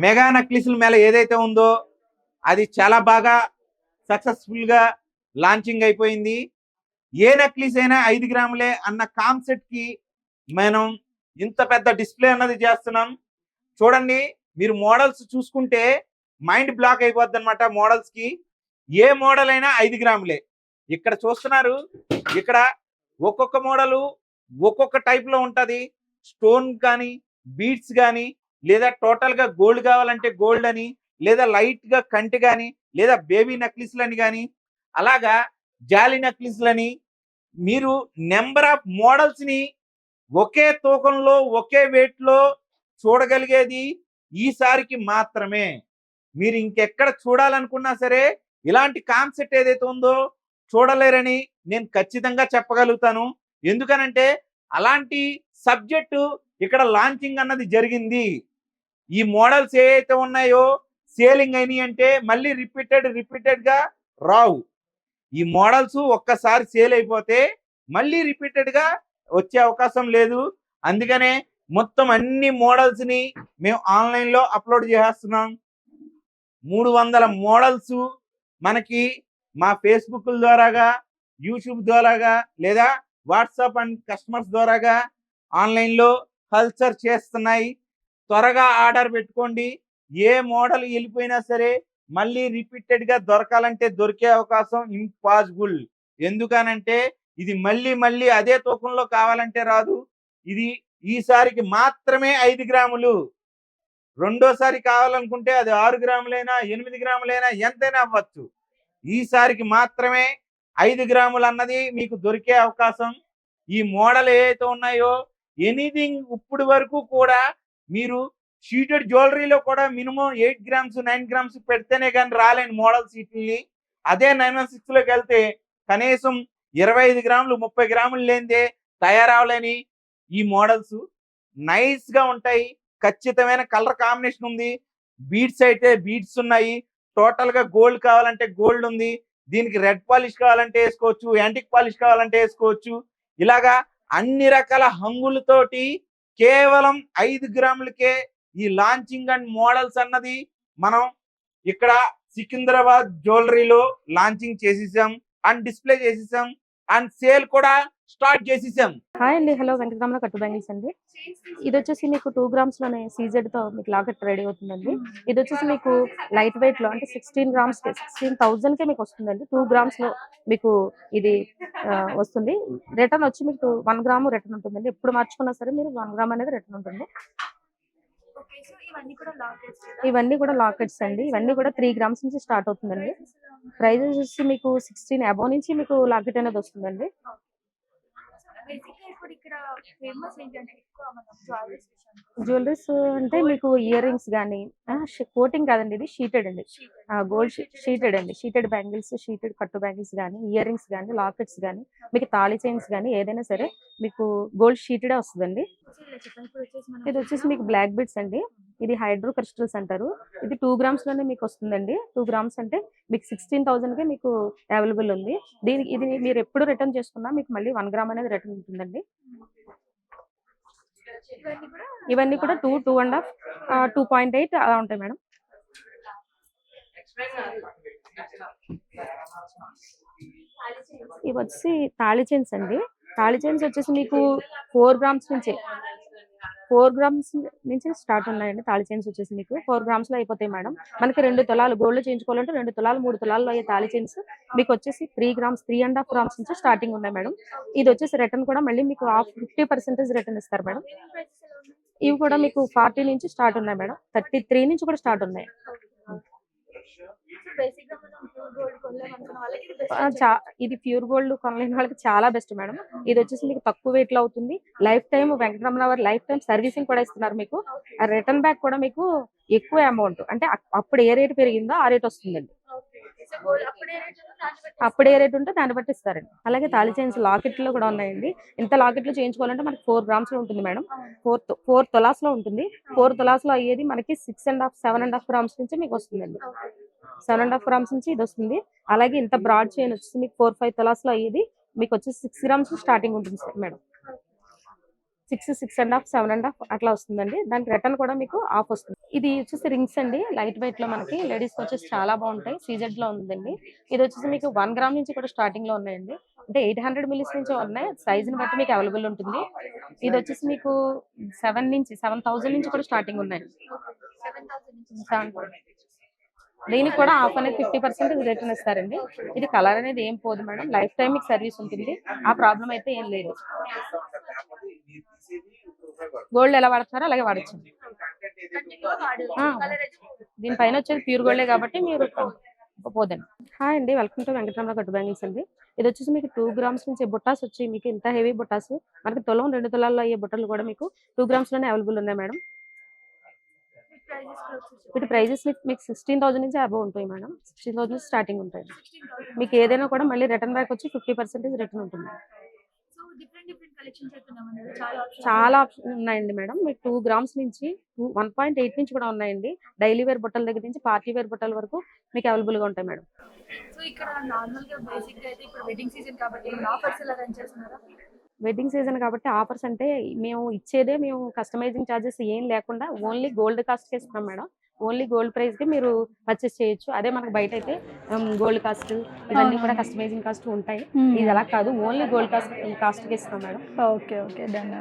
Mega నక్లీసుల Mela ఏదైతే ఉందో అది చాలా బాగా సక్సెస్ఫుల్గా లాంచింగ్ అయిపోయింది. ఏ నక్లీస్ అయినా 5 గ్రాములే అన్న కాన్సెప్ట్ కి మనం ఇంత పెద్ద డిస్ప్లే అన్నది చేస్తున్నాం. చూడండి, మీరు మోడల్స్ చూసుకుంటే మైండ్ బ్లాక్ అయిపోద్ది అనమాట. మోడల్స్ కి ఏ మోడల్ అయినా 5 గ్రాములే. ఇక్కడ చూస్తున్నారు, ఇక్కడ ఒక్కొక్క మోడలు ఒక్కొక్క టైప్ లో ఉంటది. స్టోన్ కానీ, బీడ్స్ కానీ, లేదా టోటల్ గా గోల్డ్ కావాలంటే గోల్డ్ అని, లేదా లైట్ గా కంటి కానీ, లేదా బేబీ నక్లీస్లని కానీ, అలాగా జాలి నక్లీస్లని, మీరు నెంబర్ ఆఫ్ మోడల్స్ ని ఒకే తూకంలో ఒకే వెయిట్ లో చూడగలిగేది ఈసారికి మాత్రమే. మీరు ఇంకెక్కడ చూడాలనుకున్నా సరే ఇలాంటి కాన్సెప్ట్ ఏదైతే ఉందో చూడలేరని నేను ఖచ్చితంగా చెప్పగలుగుతాను. ఎందుకనంటే అలాంటి సబ్జెక్టు ఇక్కడ లాంచింగ్ అన్నది జరిగింది. ఈ మోడల్స్ ఏవైతే ఉన్నాయో సేలింగ్ అయినాయి అంటే మళ్ళీ రిపీటెడ్ గా రావు. ఈ మోడల్స్ ఒక్కసారి సేల్ అయిపోతే మళ్ళీ రిపీటెడ్ గా వచ్చే అవకాశం లేదు. అందుకనే మొత్తం అన్ని మోడల్స్ ని మేము ఆన్లైన్ లో అప్లోడ్ చేస్తున్నాం. 300 మోడల్స్ మనకి మా ఫేస్బుక్ ద్వారాగా, యూట్యూబ్ ద్వారాగా, లేదా వాట్సాప్ అండ్ కస్టమర్స్ ద్వారాగా ఆన్లైన్ లో కల్చర్ చేస్తున్నాయి. త్వరగా ఆర్డర్ పెట్టుకోండి. ఏ మోడల్ వెళ్ళిపోయినా సరే మళ్ళీ రిపీటెడ్ గా దొరకాలంటే దొరికే అవకాశం ఇంపాసిబుల్. ఎందుకనంటే ఇది మళ్ళీ అదే తూకంలో కావాలంటే రాదు. ఇది ఈసారికి మాత్రమే 5 గ్రాములు. రెండోసారి కావాలనుకుంటే అది 6 గ్రాములైనా 8 గ్రాములైనా ఎంతైనా అవ్వచ్చు. ఈసారికి మాత్రమే 5 గ్రాములు అన్నది మీకు దొరికే అవకాశం. ఈ మోడల్ ఏవైతే ఉన్నాయో ఎనీథింగ్ ఇప్పుడు వరకు కూడా మీరు షీటెడ్ జ్యువెలరీలో కూడా మినిమం 8 గ్రామ్స్ 9 గ్రామ్స్ పెడితేనే కానీ రాలేని మోడల్స్ వీటిని. అదే 916 లోకి వెళ్తే కనీసం 25 గ్రాములు 30 గ్రాములు లేనిదే తయారవలేని ఈ మోడల్స్ నైస్ గా ఉంటాయి. ఖచ్చితమైన కలర్ కాంబినేషన్ ఉంది. బీడ్స్ అయితే బీడ్స్ ఉన్నాయి. టోటల్ గా గోల్డ్ కావాలంటే గోల్డ్ ఉంది. దీనికి రెడ్ పాలిష్ కావాలంటే వేసుకోవచ్చు, యాంటిక్ పాలిష్ కావాలంటే వేసుకోవచ్చు. ఇలాగా అన్ని రకాల హంగులతోటి కేవలం 5 గ్రాములకే ఈ లాంచింగ్ అండ్ మోడల్స్ అన్నది మనం ఇక్కడ సికింద్రాబాద్ జ్యువెలరీలో లాంచింగ్ చేసేసాం అండ్ డిస్ప్లే చేసేసాం అండ్ సేల్ కూడా స్టార్ట్ చేసేసాం. హాయ్ అండి, హలో, వెంకటరమణ కట్టు బ్యాంగిల్స్ అండి. ఇది వచ్చేసి మీకు 2 గ్రామ్స్ లోనే సీజెడ్ తో మీకు లాకెట్ రెడీ అవుతుందండి. ఇది వచ్చేసి మీకు లైట్ వెయిట్ లో అంటే 16 గ్రామ్స్ 16,000 కే మీకు వస్తుందండి. 2 గ్రామ్స్ లో మీకు ఇది వస్తుంది. రిటర్న్ వచ్చి మీకు 1 గ్రాము రిటర్న్ ఉంటుందండి. ఎప్పుడు మార్చుకున్నా సరే మీరు 1 గ్రామ్ అనేది రిటర్న్ ఉంటుంది. ఇవన్నీ కూడా లాకెట్స్ అండి. ఇవన్నీ కూడా 3 గ్రామ్స్ నుంచి స్టార్ట్ అవుతుందండి. ప్రైస్ వచ్చి మీకు 16 అబౌవ్ నుంచి మీకు లాకెట్ అనేది వస్తుందండి. జ్యువెలరీస్ అంటే మీకు ఇయర్ రింగ్స్ కానీ, కోటింగ్ కాదండి, ఇది షీటెడ్ అండి. గోల్డ్ షీటెడ్ అండి. షీటెడ్ బ్యాంగిల్స్, షీటెడ్ కట్టు బ్యాంగిల్స్ కానీ, ఇయర్ రింగ్స్ కానీ, లాకెట్స్ కానీ, మీకు తాళి చైన్స్ కానీ ఏదైనా సరే మీకు గోల్డ్ షీటెడే వస్తుందండి. ఇది వచ్చేసి మీకు బ్లాక్ బీడ్స్ అండి. ఇది హైడ్రో క్రిస్టల్స్ అంటారు. ఇది 2 గ్రామ్స్ లోనే మీకు వస్తుందండి. 2 గ్రామ్స్ అంటే మీకు 16,000 కే మీకు అవైలబుల్ ఉంది. ఇది మీరు ఎప్పుడు రిటర్న్ చేసుకున్నా మీకు మళ్ళీ 1 గ్రామ్ అనేది రిటర్న్ ఉంటుందండి. ఇవన్నీ కూడా 2, 2.5, 2.8 అలా ఉంటాయి మేడం. ఇవి వచ్చి తాళి చైన్స్ అండి. తాళి చైన్స్ వచ్చేసి మీకు 4 గ్రామ్స్ నుంచి స్టార్ట్ ఉన్నాయండి. తాళి చైన్స్ వచ్చేసి మీకు 4 గ్రామ్స్ లో అయిపోతాయి మేడం. మనకి 2 తులాలు గోల్డ్ చేయించుకోవాలంటే 2 తులాలు 3 తులాల్లో అయ్యే తాళి చైన్స్ మీకు వచ్చేసి 3 గ్రామ్స్ 3.5 గ్రామ్స్ నుంచి స్టార్టింగ్ ఉన్నాయి మేడం. ఇది వచ్చేసి రిటర్న్ కూడా మళ్ళీ మీకు 50% రిటర్న్ ఇస్తారు మేడం. ఇవి కూడా మీకు 40 నుంచి స్టార్ట్ ఉన్నాయి మేడం. 33 నుంచి కూడా స్టార్ట్ ఉన్నాయి. ఇది ప్యూర్ గోల్డ్ కొనలేని వాళ్ళకి చాలా బెస్ట్ మేడం. ఇది వచ్చేసి మీకు తక్కువ వెయిట్ లో అవుతుంది. లైఫ్ టైం వెంకటరమణ వారి లైఫ్ టైం సర్వీసింగ్ కూడా ఇస్తున్నారు మీకు. రిటర్న్ బ్యాక్ కూడా మీకు ఎక్కువ అమౌంట్ అంటే అప్పుడు ఏ రేట్ పెరిగిందో ఆ రేట్ వస్తుందండి. అప్పుడు ఏ రేట్ ఉంటే దాన్ని బట్టి ఇస్తారండి. అలాగే తాళి చైన్స్ లాకెట్ లో కూడా ఉన్నాయండి. ఇంత లాకెట్ లో చేయించుకోవాలంటే మనకి 4 గ్రామ్స్ లో ఉంటుంది మేడం. 4 తులాస్ లో ఉంటుంది. 4 తులాస్ లో అయ్యేది మనకి 6.5, 7.5 గ్రామ్స్ నుంచి మీకు వస్తుందండి. 7.5 గ్రామ్స్ నుంచి ఇది వస్తుంది. అలాగే ఇంత బ్రాడ్ చైన్ వచ్చేసి మీకు 4, 5 తులాస్ లో అయ్యేది మీకు వచ్చి 6 గ్రామ్స్ స్టార్టింగ్ ఉంటుంది మేడం. 6, 6.5, 7.5 అట్లా వస్తుందండి. దానికి రిటర్న్ కూడా మీకు ఆఫ్ వస్తుంది. ఇది వచ్చేసి రింగ్స్ అండి, లైట్ వెయిట్ లో మనకి లేడీస్ వచ్చేసి చాలా బాగుంటాయి. సీజెడ్ లో ఉందండి. ఇది వచ్చేసి మీకు 1 గ్రామ్ నుంచి కూడా స్టార్టింగ్ లో ఉన్నాయండి. అంటే 800 మిల్లీస్ నుంచి ఉన్నాయి. సైజ్ ని బట్టి మీకు అవైలబుల్ ఉంటుంది. ఇది వచ్చేసి మీకు 7,000 నుంచి కూడా స్టార్టింగ్ ఉన్నాయి. 7,000. దీనికి కూడా ఆఫ్ అనేది 50% రిటర్న్ ఇస్తారండి. ఇది కలర్ అనేది ఏం పోదు మేడం, లైఫ్ టైం మీకు సర్వీస్ ఉంటుంది. ఆ ప్రాబ్లం అయితే ఏం లేదు. గోల్డ్ ఎలా వాడుతున్నారో అలాగే వాడచ్చు. దీనిపైన వచ్చేది ప్యూర్ గోల్డే కాబట్టి మీరు పోదండి. హాయ్ అండి, వెల్కమ్ టు వెంకటరమణ కట్టు బ్యాంగిల్స్ అండి. ఇది వచ్చేసి మీకు 2 గ్రామ్స్ నుంచి బుట్టాస్ వచ్చి మీకు ఇంత హెవీ బుట్టాస్ మనకి తులం 2 తులాల్లో అయ్యే బుట్టలు కూడా మీకు 2 గ్రామ్స్ లోనే అవైలబుల్ ఉన్నాయి మేడం. వీటి ప్రైజెస్ మీకు 16,000 నుంచి అబౌవ్ ఉంటాయి మేడం. 16,000 నుంచి స్టార్టింగ్ ఉంటాయి. మీకు ఏదైనా కూడా మళ్ళీ రిటర్న్ బ్యాక్ వచ్చి 50% రిటర్న్ ఉంటుంది. చాలా ఆప్షన్ ఉన్నాయండి మేడం. మీకు 2 గ్రామ్స్ నుంచి 1.8 నుంచి కూడా ఉన్నాయండి. డైలీ వేర్ బుట్టల దగ్గర నుంచి పార్టీ వేర్ బుట్టల వరకు మీకు అవైలబుల్ గా ఉంటాయి మేడం. సో ఇక్కడ నార్మల్‌గా బేసిక్‌గా అయితే ఇప్పుడు వెడ్డింగ్ సీజన్ కాబట్టి ఆఫర్స్ ఎలా రన్ చేస్తున్నారా? వెడ్డింగ్ సీజన్ కాబట్టి ఆఫర్స్ అంటే మేము కస్టమైజింగ్ ఛార్జెస్ ఏం లేకుండా ఓన్లీ గోల్డ్ కాస్ట్‌కే ఇస్తున్నాం మేడం. ఓన్లీ గోల్డ్ ప్రైస్‌కి మీరు పర్చేస్ చేయొచ్చు. అదే మనకు బయట అయితే గోల్డ్ కాస్ట్ ఇవన్నీ కూడా కస్టమైజింగ్ కాస్ట్ ఉంటాయి. ఇది అలా కాదు, ఓన్లీ గోల్డ్ కాస్ట్‌కి ఇస్తున్నాం మేడం. ఓకే. డన్.